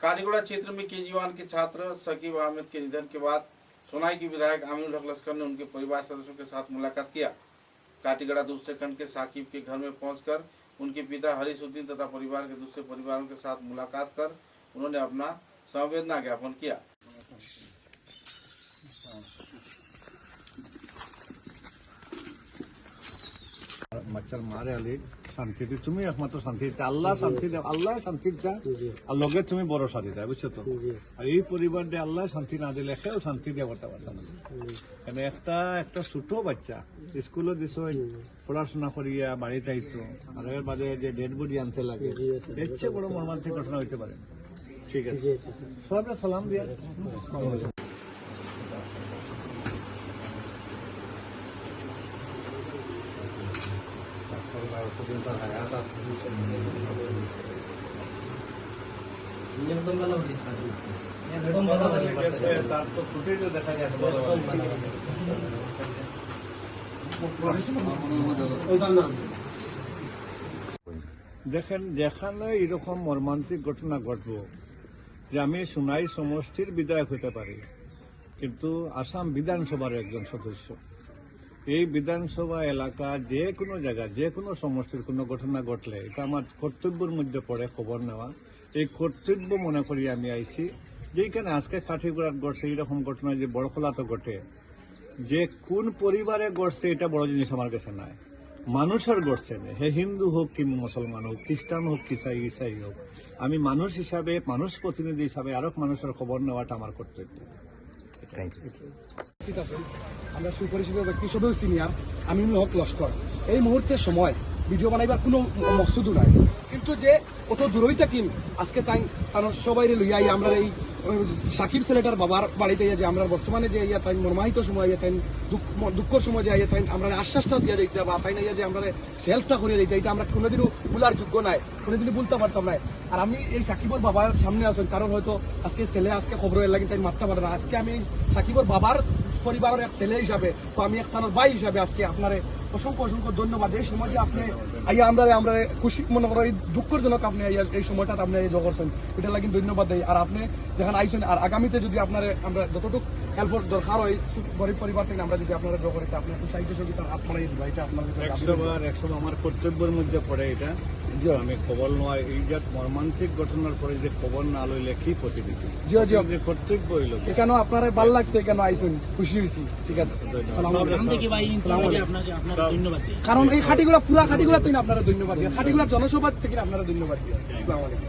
काटीगुड़ा क्षेत्र में केजी1 के छात्र शकीब अहमद के निधन के बाद सोनाई की विधायक आमिनुल हक लस्कर ने उनके परिवार सदस्यों के साथ मुलाकात किया। काटीगुड़ा दूसरे खंड के साकिब के घर में पहुंचकर उनके पिता हरीशुद्दीन तथा परिवार के दूसरे परिवारों के साथ मुलाकात कर उन्होंने अपना संवेदना ज्ञापन किया। मच्छर मारे आली शांति তুমি একমাত্র শান্তি আল্লাহ শান্তি দাও, আল্লাহ শান্তি দা আর লগে তুমি বড় শান্তি দাও, বুঝছো তো। আর এই পরিবার দিয়ে আল্লাহ শান্তি না দিলে কেউ শান্তি দিয়ে করতে পারতাম না। মানে একটা ছোট বাচ্চা স্কুলে দিছ পড়াশোনা করিয়া বাড়িতে আইতো আর এর বাদে যে ডেড বডি আনতে লাগে, এর চেয়ে বড় মর্মান্তিক ঘটনা হইতে পারে। ঠিক আছে, সবাই সালাম দিয়া। দেখেন, যেখানে এরকম মর্মান্তিক ঘটনা ঘটব যে আমি সোনাই সমষ্টির বিধায়ক হতে পারি, কিন্তু আসাম বিধানসভার একজন সদস্য, এই বিধানসভা এলাকা যে কোনো জায়গায় যে কোনো সমষ্টির কোনো ঘটনা ঘটলে এটা আমার কর্তব্যের মধ্যে পড়ে খবর নেওয়া। এই কর্তব্য মনে করি আমি আইছি। যেখানে আজকে কাঠিগুড়াত ঘটছে এইরকম ঘটনা যে বড়খোলাতে ঘটে, যে কোন পরিবারে ঘটছে এটা বড় জিনিস আমার কাছে নাই, মানুষের ঘটছে না। হে হিন্দু হোক কি মুসলমান হোক, খ্রিস্টান হোক কি ইসাই হোক, আমি মানুষ হিসাবে, মানুষ প্রতিনিধি হিসাবে আরো মানুষের খবর নেওয়াটা আমার কর্তব্য। আমরা সুপরিচিত ব্যক্তি সবেও সিনিয়র আমিনুল হক লস্কর। এই মুহূর্তের সময় ভিডিও বানাইবার কোনো মকসুদও নাই, কিন্তু যে অত দূরই থাকিম আজকে তাই কারণ সবাই লইয়া আমরা এই সাকিব ছেলেটার বাবার বাড়িতে যে আমরা বর্তমানে যে ইয়া তাই মর্মাহিত সময় তাই দুঃখের সময় যে তাই আমরা আশ্বাসটা দিয়ে দিতে বা তাই না যে আমরা হেল্পটা করিয়ে দিতে, এটা আমরা কোনোদিনও ভুলার যোগ্য নাই, কোনোদিনও ভুলতে পারতাম না। আর আমি এই সাকিবর বাবার সামনে আসেন কারণ হয়তো আজকে ছেলে আজকে খবরের লাগে তাই মারতে পারে না। আজকে আমি সাকিবর বাবার পরিবারের এক ছেলে হিসাবে বা আমি এক থানার ভাই হিসাবে আজকে আপনার অসংখ্য অসংখ্য ধন্যবাদ। এই সময় যে আপনি আইয়া আমরা খুশি মনে করো, এই দুঃখজনক আপনি এই সময়টা আপনি এই করছেন, এটা লাগি ধন্যবাদ দেয়। আর আপনি যেখানে আইসেন আর আগামীতে যদি আপনার আমরা যতটুকু হেল্প দরকার হয় গরিব পরিবার থেকে আমরা যদি আপনারা জো করি আপনি একটু সাহিত্য সহযোগিতার হাত মারাই দিবা, এটা আপনার একশো আমার কর্তব্যের মধ্যে পড়ে। এটা আমি খবর নেওয়া এই যে মর্মান্তিক ঘটনার পরে যে খবর না লইলে কি প্রতিনিধি যে কর্তব্য হইল, এখানেও আপনার ভাল লাগছে, এখানে আইসেন খুশি হয়েছি। ঠিক আছে, কারণ এই খাটিগুলা পুরা খাটিগুলা থেকে আপনারা ধন্যবাদ দিয়া, খাটিগুলা জনসভা থেকে আপনারা ধন্যবাদ দিয়া। আসসালামু আলাইকুম।